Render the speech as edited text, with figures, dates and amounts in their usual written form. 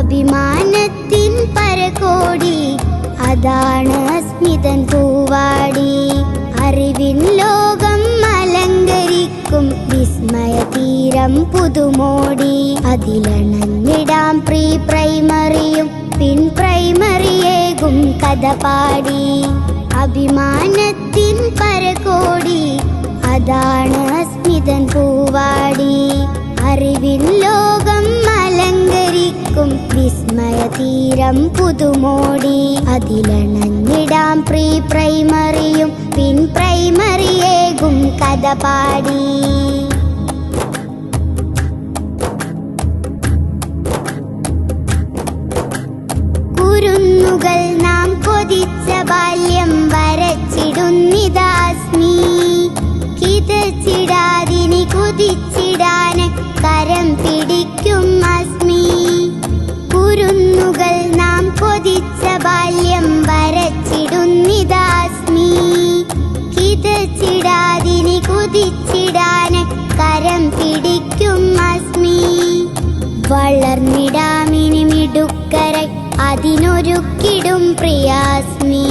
അഭിമാനത്തിൻ പരകോടി അതാണ് അസ്മിതൻ പൂവാടി. അറിവിൻ ലോകം അലങ്കരിക്കും വിസ്മയ തീരം പുതുമോടി. അതിലണഞ്ഞിടാം പ്രീ പ്രൈമറിയും പിൻ പ്രൈമറിയേകും കഥ പാടി. അഭിമാനത്തിൻ പരകോടി അതാണ് അസ്മിതൻ പൂവാടി. അറിവിൻ ലോകം അലങ്കരിക്കും വിസ്മയ തീരം പുതുമോടി. അതിലണഞ്ഞിടാം പ്രീ പ്രൈമറിയും പിൻ പ്രൈമറിയേകും കഥ പാടി. കുരുന്നുകൾ നാം കൊതിച്ച ബാല്യം വരച്ചിടുന്നിതാസ്മി. കിതച്ചിടാതിനി കുതിച്ചിടാൻ കരം പിടിക്കും അസ്മി. കുരുന്നുകൾ നാം കൊതിച്ച ബാല്യം വരച്ചിടുന്നിതാസ്മി. കിതച്ചിടാതിനി കുതിച്ചിടാൻ കരം പിടിക്കും അസ്മി. വളർന്നിടാമിനി മിടുക്കരായി അതിനൊരുക്കിടും പ്രിയാസ്മി.